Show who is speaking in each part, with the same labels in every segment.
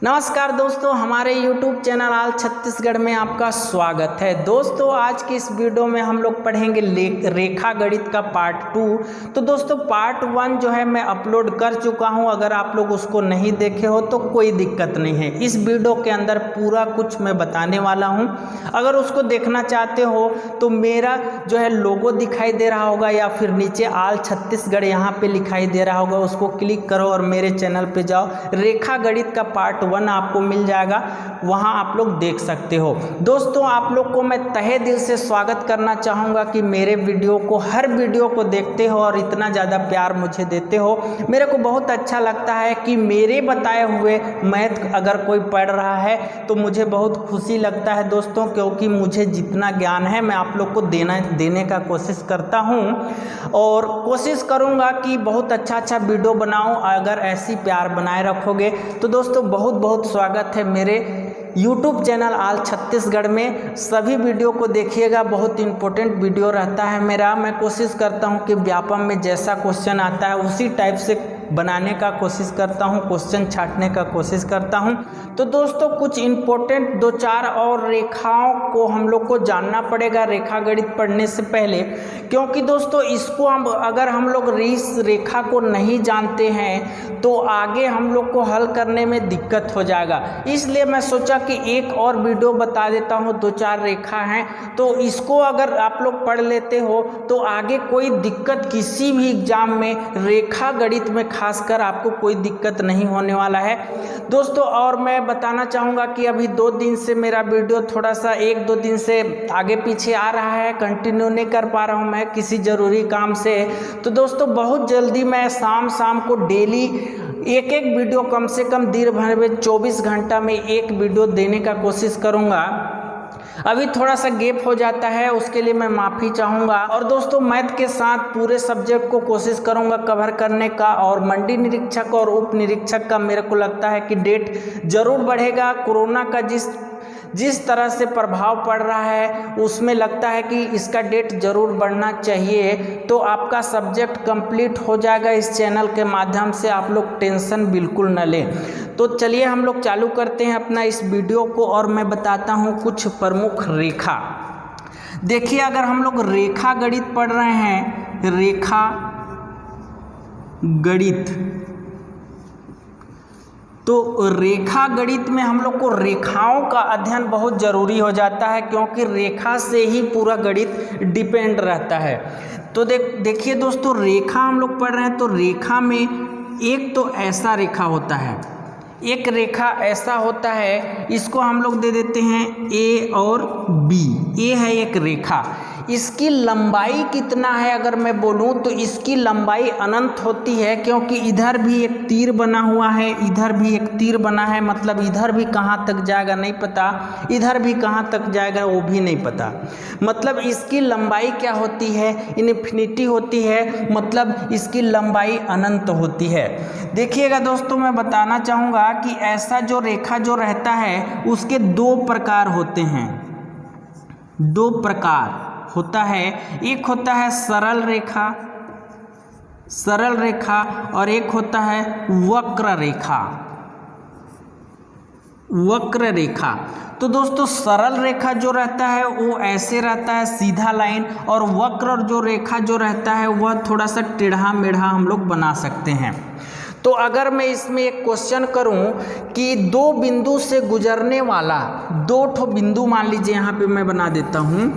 Speaker 1: नमस्कार दोस्तों, हमारे YouTube चैनल आल छत्तीसगढ़ में आपका स्वागत है। दोस्तों आज की इस वीडियो में हम लोग पढ़ेंगे रेखा गणित का पार्ट 2। तो दोस्तों पार्ट 1 जो है मैं अपलोड कर चुका हूं। अगर आप लोग उसको नहीं देखे हो तो कोई दिक्कत नहीं है, इस वीडियो के अंदर पूरा कुछ मैं बताने वाला हूं। अगर उसको देखना चाहते हो तो मेरा जो है लोगो दिखाई दे रहा होगा या फिर नीचे आल छत्तीसगढ़ यहाँ पे दिखाई दे रहा होगा, उसको क्लिक करो और मेरे चैनल पे जाओ। रेखा गणित का पार्ट 1 आपको मिल जाएगा, वहां आप लोग देख सकते हो। दोस्तों आप लोग को मैं तहे दिल से स्वागत करना चाहूँगा कि मेरे वीडियो को, हर वीडियो को देखते हो और इतना ज़्यादा प्यार मुझे देते हो। मेरे को बहुत अच्छा लगता है कि मेरे बताए हुए मैथ अगर कोई पढ़ रहा है तो मुझे बहुत खुशी लगता है दोस्तों, क्योंकि मुझे जितना ज्ञान है मैं आप लोग को देने का कोशिश करता हूँ और कोशिश करूँगा कि बहुत अच्छा वीडियो बनाऊँ। अगर ऐसी प्यार बनाए रखोगे तो दोस्तों बहुत बहुत स्वागत है मेरे YouTube चैनल आल छत्तीसगढ़ में। सभी वीडियो को देखिएगा, बहुत इंपॉर्टेंट वीडियो रहता है मेरा। मैं कोशिश करता हूं कि व्यापम में जैसा क्वेश्चन आता है उसी टाइप से बनाने का कोशिश करता हूं, क्वेश्चन छांटने का कोशिश करता हूं। तो दोस्तों कुछ इंपॉर्टेंट 2-4 और रेखाओं को हम लोग को जानना पड़ेगा रेखा गणित पढ़ने से पहले, क्योंकि दोस्तों इसको अगर हम लोग इस रेखा को नहीं जानते हैं तो आगे हम लोग को हल करने में दिक्कत हो जाएगा। इसलिए मैं सोचा कि एक और वीडियो बता देता हूं। 2-4 रेखा हैं तो इसको अगर आप लोग पढ़ लेते हो तो आगे कोई दिक्कत किसी भी एग्जाम में रेखा गणित में खासकर आपको कोई दिक्कत नहीं होने वाला है दोस्तों। और मैं बताना चाहूँगा कि अभी 2 दिन से मेरा वीडियो थोड़ा सा 1-2 दिन से आगे पीछे आ रहा है, कंटिन्यू नहीं कर पा रहा हूँ मैं किसी ज़रूरी काम से। तो दोस्तों बहुत जल्दी मैं शाम को डेली एक वीडियो, कम से कम दिन भर में 24 घंटा में एक वीडियो देने का कोशिश करूँगा। अभी थोड़ा सा गैप हो जाता है, उसके लिए मैं माफ़ी चाहूँगा। और दोस्तों मैथ के साथ पूरे सब्जेक्ट को कोशिश करूँगा कवर करने का। और मंडी निरीक्षक और उप निरीक्षक का मेरे को लगता है कि डेट ज़रूर बढ़ेगा। कोरोना का जिस तरह से प्रभाव पड़ रहा है उसमें लगता है कि इसका डेट ज़रूर बढ़ना चाहिए, तो आपका सब्जेक्ट कंप्लीट हो जाएगा इस चैनल के माध्यम से। आप लोग टेंशन बिल्कुल न लें। तो चलिए हम लोग चालू करते हैं अपना इस वीडियो को और मैं बताता हूँ कुछ प्रमुख रेखा। देखिए अगर हम लोग रेखा गणित पढ़ रहे हैं, रेखा गणित, तो रेखा गणित में हम लोग को रेखाओं का अध्ययन बहुत ज़रूरी हो जाता है, क्योंकि रेखा से ही पूरा गणित डिपेंड रहता है। तो देखिए दोस्तों रेखा हम लोग पढ़ रहे हैं तो रेखा में एक तो ऐसा रेखा होता है, एक रेखा ऐसा होता है, इसको हम लोग दे देते हैं A और B। ये है एक रेखा, इसकी लंबाई कितना है अगर मैं बोलूं तो इसकी लंबाई अनंत होती है, क्योंकि इधर भी एक तीर बना हुआ है, इधर भी एक तीर बना है। मतलब इधर भी कहाँ तक जाएगा नहीं पता, इधर भी कहाँ तक जाएगा वो भी नहीं पता। मतलब इसकी लंबाई क्या होती है, इन्फिनिटी होती है, मतलब इसकी लंबाई अनंत होती है। देखिएगा दोस्तों मैं बताना चाहूँगा कि ऐसा जो रेखा जो रहता है उसके 2 प्रकार होते हैं, 2 प्रकार होता है। एक होता है सरल रेखा और एक होता है वक्र रेखा। तो दोस्तों सरल रेखा जो रहता है वो ऐसे रहता है सीधा लाइन, और वक्र जो रेखा जो रहता है वह थोड़ा सा टेढ़ा मेढ़ा हम लोग बना सकते हैं। तो अगर मैं इसमें एक क्वेश्चन करूं कि 2 बिंदु से गुजरने वाला 2 ठो बिंदु, मान लीजिए यहाँ पे मैं बना देता हूँ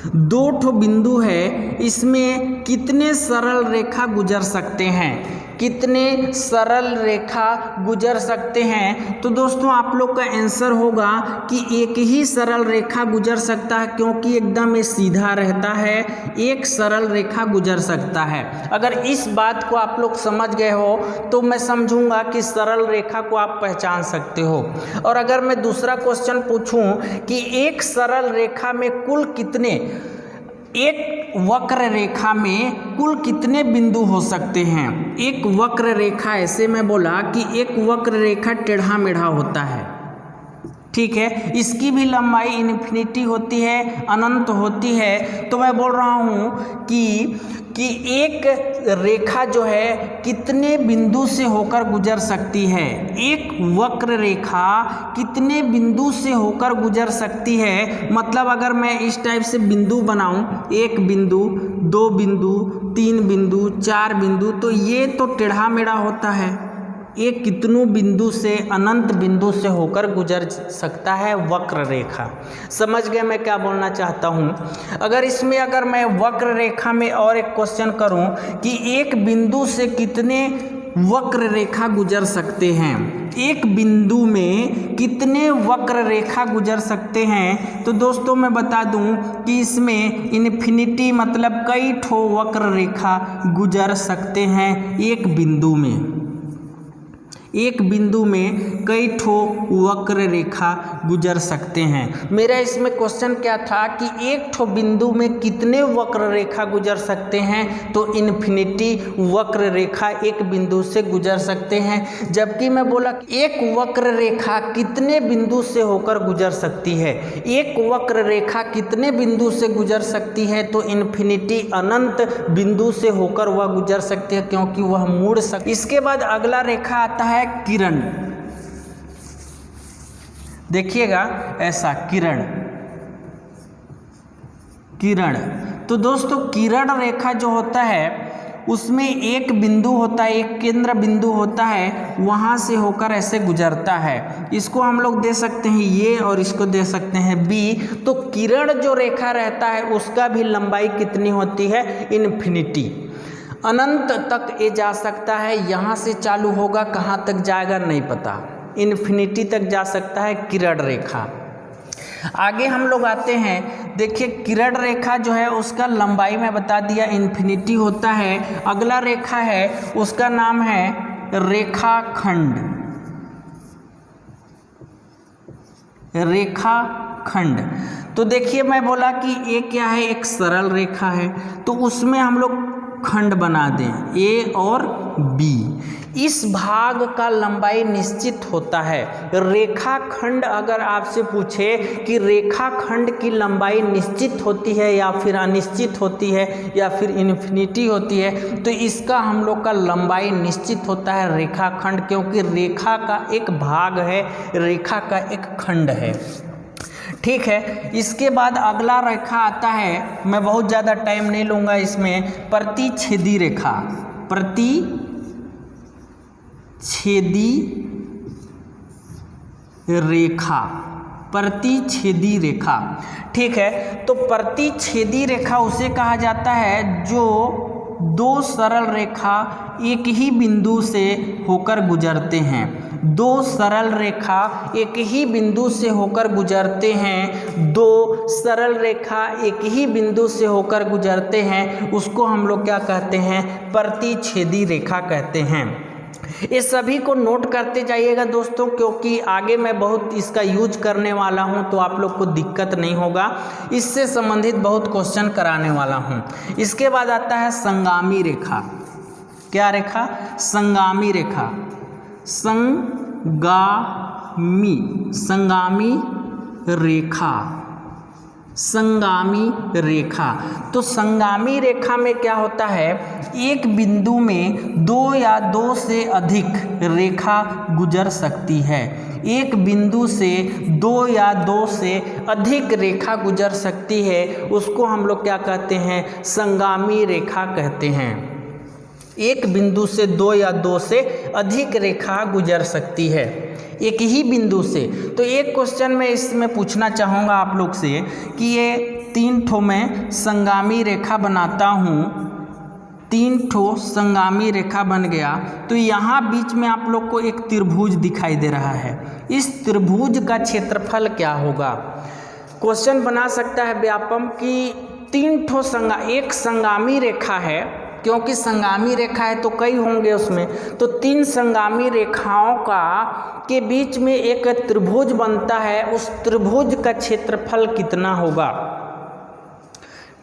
Speaker 1: 2 ठो बिंदु है, इसमें कितने सरल रेखा गुजर सकते हैं, कितने सरल रेखा गुजर सकते हैं। तो दोस्तों आप लोग का आंसर होगा कि एक ही सरल रेखा गुजर सकता है, क्योंकि एकदम ये सीधा रहता है, एक सरल रेखा गुजर सकता है। अगर इस बात को आप लोग समझ गए हो तो मैं समझूंगा कि सरल रेखा को आप पहचान सकते हो। और अगर मैं दूसरा क्वेश्चन पूछूं कि एक सरल रेखा में कुल कितने, एक वक्र रेखा में कुल कितने बिंदु हो सकते हैं। एक वक्र रेखा, ऐसे मैं बोला कि एक वक्र रेखा टेढ़ा मेढ़ा होता है, ठीक है, इसकी भी लंबाई इन्फिनिटी होती है, अनंत होती है। तो मैं बोल रहा हूँ कि एक रेखा जो है कितने बिंदु से होकर गुजर सकती है, एक वक्र रेखा कितने बिंदु से होकर गुजर सकती है। मतलब अगर मैं इस टाइप से बिंदु बनाऊं, एक बिंदु, दो बिंदु, तीन बिंदु, चार बिंदु, तो ये तो टेढ़ा मेढ़ा होता है। ये कितनों बिंदु से, अनंत बिंदु से होकर गुजर सकता है वक्र रेखा। समझ गए मैं क्या बोलना चाहता हूँ। अगर मैं वक्र रेखा में और एक क्वेश्चन करूँ कि एक बिंदु से कितने वक्र रेखा गुजर सकते हैं, एक बिंदु में कितने वक्र रेखा गुजर सकते हैं, तो दोस्तों मैं बता दूं कि इसमें इन्फिनिटी मतलब कई ठो वक्र रेखा गुजर सकते हैं एक बिंदु में। एक बिंदु में कई ठो वक्र रेखा गुजर सकते हैं। मेरा इसमें क्वेश्चन क्या था कि एक ठो बिंदु में कितने वक्र रेखा गुजर सकते हैं, तो इन्फिनिटी वक्र रेखा एक बिंदु से गुजर सकते हैं। जबकि मैं बोला एक वक्र रेखा कितने बिंदु से होकर गुजर सकती है, एक वक्र रेखा कितने बिंदु से गुजर सकती है, तो इन्फिनिटी अनंत बिंदु से होकर वह गुजर सकती है, क्योंकि वह मुड़ सकती। इसके बाद अगला रेखा आता है किरण। देखिएगा ऐसा किरण, तो दोस्तों किरण रेखा जो होता है उसमें एक बिंदु होता है, एक केंद्र बिंदु होता है, वहां से होकर ऐसे गुजरता है। इसको हम लोग दे सकते हैं ये, और इसको दे सकते हैं बी। तो किरण जो रेखा रहता है उसका भी लंबाई कितनी होती है, इन्फिनिटी, अनंत तक ये जा सकता है। यहाँ से चालू होगा, कहाँ तक जाएगा नहीं पता, इन्फिनिटी तक जा सकता है किरण रेखा। आगे हम लोग आते हैं, देखिए किरण रेखा जो है उसका लंबाई मैं बता दिया इन्फिनिटी होता है। अगला रेखा है उसका नाम है रेखाखंड। रेखाखंड, तो देखिए मैं बोला कि ये क्या है, एक सरल रेखा है, तो उसमें हम लोग खंड बना दें ए और बी। इस भाग का लंबाई निश्चित होता है। रेखाखंड अगर आपसे पूछे कि रेखाखंड की लंबाई निश्चित होती है या फिर अनिश्चित होती है या फिर इन्फिनिटी होती है, तो इसका हम लोग का लंबाई निश्चित होता है रेखाखंड, क्योंकि रेखा का एक भाग है, रेखा का एक खंड है। ठीक है, इसके बाद अगला रेखा आता है, मैं बहुत ज़्यादा टाइम नहीं लूँगा इसमें, प्रतिच्छेदी रेखा। प्रतिच्छेदी रेखा, प्रतिच्छेदी रेखा। ठीक है, तो प्रतिच्छेदी रेखा उसे कहा जाता है जो दो सरल रेखा एक ही बिंदु से होकर गुजरते हैं। दो सरल रेखा एक ही बिंदु से होकर गुजरते हैं, दो सरल रेखा एक ही बिंदु से होकर गुजरते हैं, उसको हम लोग क्या कहते हैं, प्रतिच्छेदी रेखा कहते हैं। ये सभी को नोट करते जाइएगा दोस्तों, क्योंकि आगे मैं बहुत इसका यूज करने वाला हूं, तो आप लोग को दिक्कत नहीं होगा। इससे संबंधित बहुत क्वेश्चन कराने वाला हूं। इसके बाद आता है संगामी रेखा। क्या रेखा, संगामी रेखा। संगामी रेखा, संगामी रेखा। तो संगामी रेखा में क्या होता है, एक बिंदु में दो या दो से अधिक रेखा गुजर सकती है। एक बिंदु से दो या दो से अधिक रेखा गुजर सकती है, उसको हम लोग क्या कहते हैं, संगामी रेखा कहते हैं। एक बिंदु से दो या दो से अधिक रेखा गुजर सकती है एक ही बिंदु से। तो एक क्वेश्चन मैं इसमें पूछना चाहूँगा आप लोग से कि ये तीन ठो मैं संगामी रेखा बनाता हूँ, तीन ठो संगामी रेखा बन गया, तो यहाँ बीच में आप लोग को एक त्रिभुज दिखाई दे रहा है। इस त्रिभुज का क्षेत्रफल क्या होगा। क्वेश्चन बना सकता है व्यापम कि तीन ठो एक संगामी रेखा है, क्योंकि संगामी रेखा है तो कई होंगे उसमें, तो तीन संगामी रेखाओं के बीच में एक त्रिभुज बनता है, उस त्रिभुज का क्षेत्रफल कितना होगा।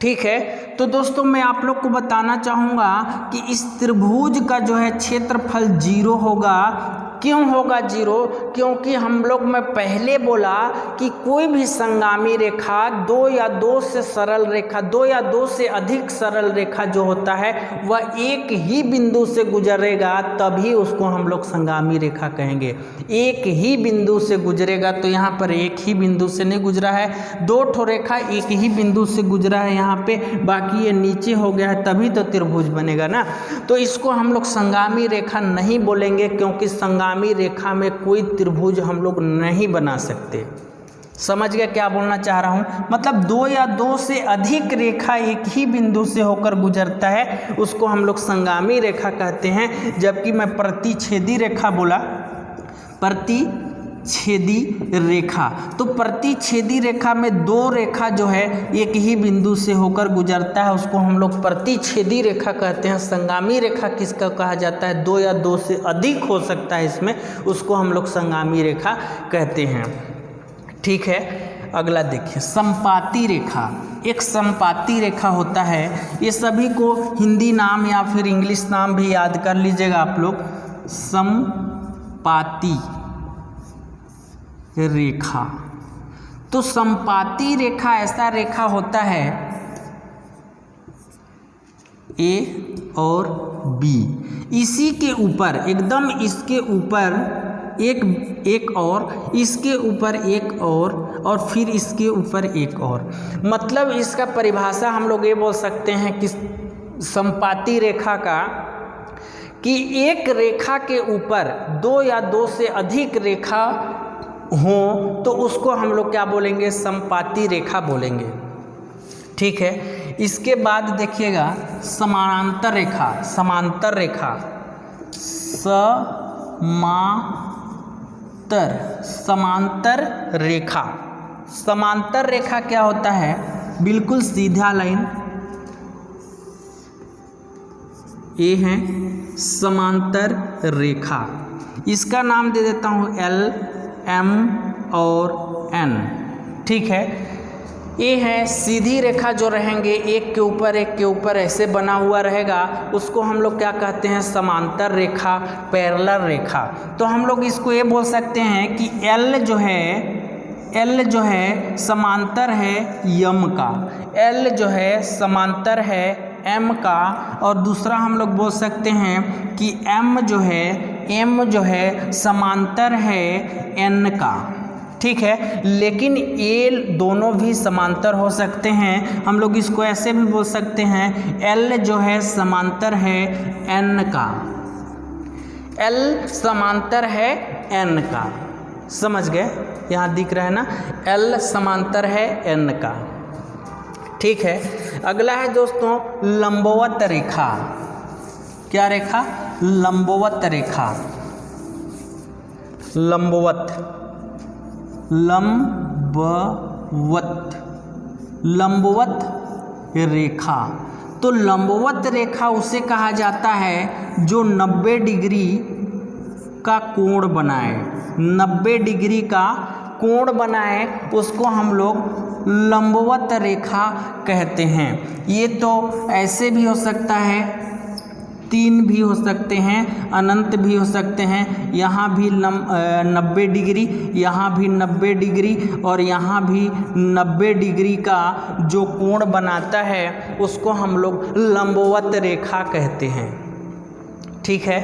Speaker 1: ठीक है, तो दोस्तों मैं आप लोग को बताना चाहूँगा कि इस त्रिभुज का जो है क्षेत्रफल 0 होगा, क्यों होगा 0? क्योंकि हम लोग मैं पहले बोला कि कोई भी संगामी रेखा 2 या 2 से सरल रेखा, 2 या 2 से अधिक सरल रेखा जो होता है वह एक ही बिंदु से गुजरेगा, तभी उसको हम लोग संगामी रेखा कहेंगे। एक ही बिंदु से गुजरेगा, तो यहाँ पर एक ही बिंदु से नहीं गुजरा है, 2 ठो रेखा एक ही बिंदु से गुजरा है यहाँ पे, बाकी ये नीचे हो गया है, तभी तो त्रिभुज बनेगा ना। तो इसको हम लोग संगामी रेखा नहीं बोलेंगे, क्योंकि संगामी रेखा में कोई त्रिभुज हम लोग नहीं बना सकते। समझ गया क्या बोलना चाह रहा हूँ? मतलब 2 या 2 से अधिक रेखा एक ही बिंदु से होकर गुजरता है, उसको हम लोग संगामी रेखा कहते हैं। जबकि मैं प्रतिच्छेदी रेखा बोला, प्रतिच्छेदी रेखा, तो प्रतिच्छेदी रेखा में 2 रेखा जो है एक ही बिंदु से होकर गुजरता है, उसको हम लोग प्रतिच्छेदी रेखा कहते हैं। संगामी रेखा किसका कहा जाता है? 2 या 2 से अधिक हो सकता है इसमें, उसको हम लोग संगामी रेखा कहते हैं। ठीक है, अगला देखिए संपाती रेखा। एक संपाती रेखा होता है, ये सभी को हिंदी नाम या फिर इंग्लिश नाम भी याद कर लीजिएगा आप लोग। संपाती रेखा, तो संपाती रेखा ऐसा रेखा होता है ए और बी, इसी के ऊपर एकदम इसके ऊपर एक और, इसके ऊपर एक और फिर इसके ऊपर एक और। मतलब इसका परिभाषा हम लोग ये बोल सकते हैं कि संपाती रेखा का, कि एक रेखा के ऊपर 2 या 2 से अधिक रेखा हो तो उसको हम लोग क्या बोलेंगे? संपाती रेखा बोलेंगे। ठीक है, इसके बाद देखिएगा समानांतर रेखा। समांतर रेखा, समांतर रेखा। समांतर रेखा क्या होता है? बिल्कुल सीधा लाइन, ये है समांतर रेखा। इसका नाम दे देता हूँ L, M और N। ठीक है, ये है सीधी रेखा जो रहेंगे एक के ऊपर ऐसे बना हुआ रहेगा, उसको हम लोग क्या कहते हैं? समांतर रेखा, पैरेलल रेखा। तो हम लोग इसको ये बोल सकते हैं कि L जो है समांतर है M का, L जो है समांतर है M का, और दूसरा हम लोग बोल सकते हैं कि M जो है समांतर है N का। ठीक है, लेकिन ये दोनों भी समांतर हो सकते हैं। हम लोग इसको ऐसे भी बोल सकते हैं, L जो है समांतर है N का, L समांतर है N का। समझ गए? यहाँ दिख रहा है ना, L समांतर है N का। ठीक है, अगला है दोस्तों लंबवत रेखा। क्या रेखा? लंबवत रेखा। लंबवत रेखा। तो लंबवत रेखा उसे कहा जाता है जो 90 डिग्री का कोण बनाए, 90 डिग्री का कोण बनाए, उसको हम लोग लंबवत रेखा कहते हैं। ये तो ऐसे भी हो सकता है, 3 भी हो सकते हैं, अनंत भी हो सकते हैं। यहाँ भी 90 डिग्री, यहाँ भी 90 डिग्री, और यहाँ भी 90 डिग्री का जो कोण बनाता है उसको हम लोग लंबवत रेखा कहते हैं। ठीक है,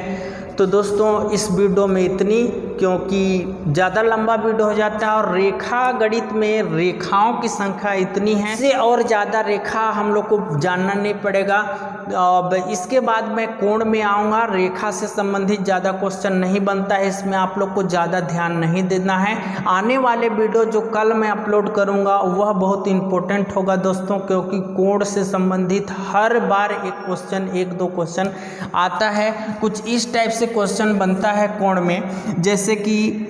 Speaker 1: तो दोस्तों इस वीडियो में इतनी, क्योंकि ज़्यादा लंबा वीडियो हो जाता है और रेखा गणित में रेखाओं की संख्या इतनी है, इससे और ज़्यादा रेखा हम लोग को जानना नहीं पड़ेगा। अब इसके बाद मैं कोण में आऊँगा। रेखा से संबंधित ज़्यादा क्वेश्चन नहीं बनता है, इसमें आप लोग को ज़्यादा ध्यान नहीं देना है। आने वाले वीडियो जो कल मैं अपलोड करूँगा वह बहुत इम्पोर्टेंट होगा दोस्तों, क्योंकि कोण से संबंधित हर बार एक क्वेश्चन, 1-2 क्वेश्चन आता है। कुछ इस टाइप से क्वेश्चन बनता है कोण में, जैसे कि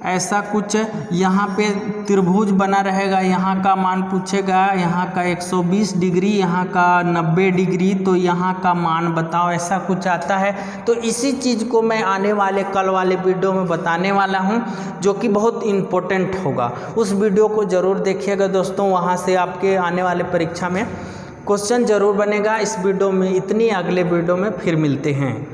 Speaker 1: ऐसा कुछ यहाँ पे त्रिभुज बना रहेगा, यहाँ का मान पूछेगा, यहाँ का 120 डिग्री, यहाँ का 90 डिग्री, तो यहाँ का मान बताओ, ऐसा कुछ आता है। तो इसी चीज़ को मैं आने वाले कल वाले वीडियो में बताने वाला हूँ, जो कि बहुत इम्पोर्टेंट होगा। उस वीडियो को ज़रूर देखिएगा दोस्तों, वहाँ से आपके आने वाले परीक्षा में क्वेश्चन ज़रूर बनेगा। इस वीडियो में इतनी, अगले वीडियो में फिर मिलते हैं।